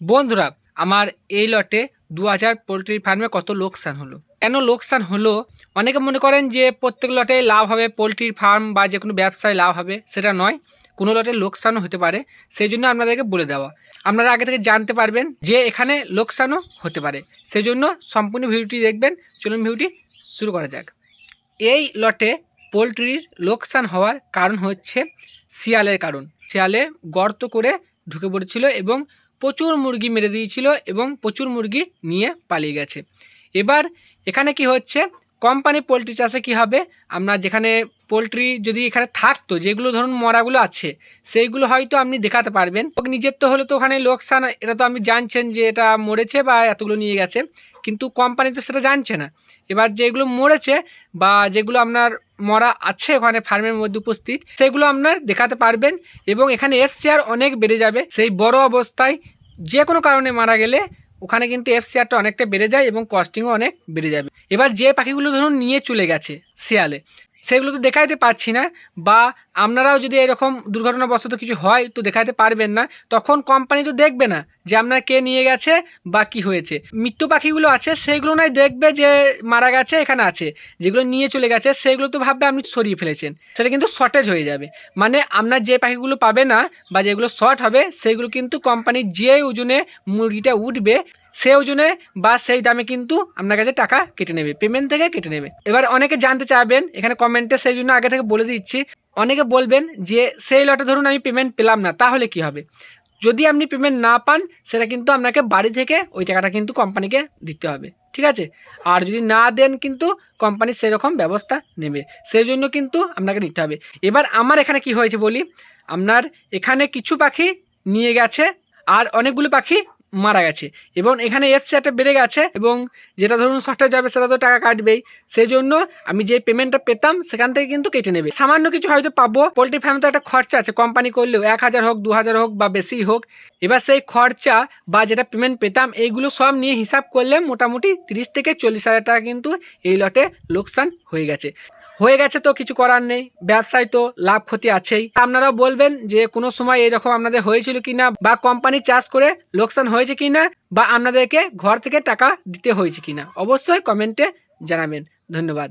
বন্ধুরা, আমার এই লটে 2000 পোলট্রি ফার্মে কত লোকসান হলো। কেন লোকসান হলো? অনেকে মনে করেন যে প্রত্যেক লটে লাভ হবে, পোলট্রির ফার্ম বা যে কোনো ব্যবসায় লাভ হবে, সেটা নয়। কোনো লটে লোকসানও হতে পারে, সেই জন্য আপনাদেরকে বলে দেওয়া। আপনারা আগে থেকে জানতে পারবেন যে এখানে লোকসানও হতে পারে, সেই জন্য সম্পূর্ণ ভিডিওটি দেখবেন। চলুন ভিডিওটি শুরু করা যাক। এই লটে পোলট্রির লোকসান হওয়ার কারণ হচ্ছে শিয়ালের কারণ। শিয়ালে গর্ত করে ঢুকে পড়েছিল এবং প্রচুর মুরগি মেরে দিয়েছিল এবং প্রচুর মুরগি নিয়ে পালিয়ে গেছে। এবার এখানে কি হচ্ছে, কোম্পানি পোলট্রি চাষে কি হবে, আপনার যেখানে পোলট্রি যদি এখানে থাকতো, যেগুলো ধরুন মরাগুলো আছে, সেইগুলো হয়তো আপনি দেখাতে পারবেন। নিজের তো হলে তো ওখানে লোকসান, এটা তো আপনি জানছেন যে এটা মরেছে বা এতগুলো নিয়ে গেছে, কিন্তু কোম্পানি তো সেটা জানছে না। এবার যেগুলো মরেছে বা যেগুলো আপনার মরা আছে ওখানে ফার্মের মধ্যে উপস্থিত, সেগুলো আপনার দেখাতে পারবেন এবং এখানে এফ শেয়ার অনেক বেড়ে যাবে। সেই বড় অবস্থায় যে কোনো কারণে মারা গেলে ওখানে কিন্তু এফ শেয়ারটা অনেকটা বেড়ে যায় এবং কস্টিংও অনেক বেড়ে যাবে। এবার যে পাখিগুলো ধরুন নিয়ে চলে গেছে শিয়ালে, সেগুলো তো দেখাইতে পাচ্ছি না, বা আপনারাও যদি এরকম দুর্ঘটনাবশত কিছু হয় তো দেখাতে পারবেন না, তখন কোম্পানি তো দেখবে না যে আপনার কে নিয়ে গেছে বা কি হয়েছে। মৃত্যু পাখিগুলো আছে সেগুলো নয় দেখবে যে মারা গেছে এখানে আছে, যেগুলো নিয়ে চলে গেছে সেগুলো তো ভাববে আপনি সরিয়ে ফেলেছেন, সেটা কিন্তু শর্টেজ হয়ে যাবে। মানে আপনার যে পাখিগুলো পাবে না বা যেগুলো শর্ট হবে, সেগুলো কিন্তু কোম্পানির যে ওজনে মুরগিটা উঠবে সেই ওজনে বা সেই দামে কিন্তু আপনার কাছে টাকা কেটে নেবে, পেমেন্ট থেকে কেটে নেবে। এবার অনেকে জানতে চাইবেন এখানে কমেন্টে, সেই জন্য আগে থেকে বলে দিচ্ছি। অনেকে বলবেন যে সেই লটে ধরুন আমি পেমেন্ট পেলাম না, তাহলে কি হবে? যদি আপনি পেমেন্ট না পান, সেটা কিন্তু আপনাকে বাড়ি থেকে ওই টাকাটা কিন্তু কোম্পানিকে দিতে হবে, ঠিক আছে? আর যদি না দেন কিন্তু কোম্পানি সেরকম ব্যবস্থা নেবে, সেই জন্য কিন্তু আপনাকে নিতে হবে। এবার আমার এখানে কি হয়েছে বলি, আপনার এখানে কিছু পাখি নিয়ে গেছে আর অনেকগুলো পাখি মারা গেছে এবং এখানে এফ শেয়ারটা বেড়ে গেছে এবং যেটা ধরুন শর্টে যাবে সেটা তো টাকা কাটবেই। সেই জন্য আমি যে পেমেন্টটা পেতাম সেখান থেকে কিন্তু কেটে নেবে। সামান্য কিছু হয়তো পাবো, পোলট্রি ফার্মে তো একটা খরচা আছে, কোম্পানি করলেও 1000 হোক 2000 হোক বা বেশি হোক। এবার সেই খরচা বা যেটা পেমেন্ট পেতাম এইগুলো সব নিয়ে হিসাব করলে মোটামুটি 30 থেকে 40 হাজার টাকা কিন্তু এই লটে লোকসান হয়ে গেছে। তো কিছু করার নেই, ব্যবসায় তো লাভ ক্ষতি আছেই। আপনারাও বলবেন যে কোনো সময় এরকম আপনাদের হয়েছিল কিনা, বা কোম্পানি চাষ করে লোকসান হয়েছে কিনা, বা আপনাদেরকে ঘর থেকে টাকা দিতে হয়েছে কিনা, অবশ্যই কমেন্টে জানাবেন। ধন্যবাদ।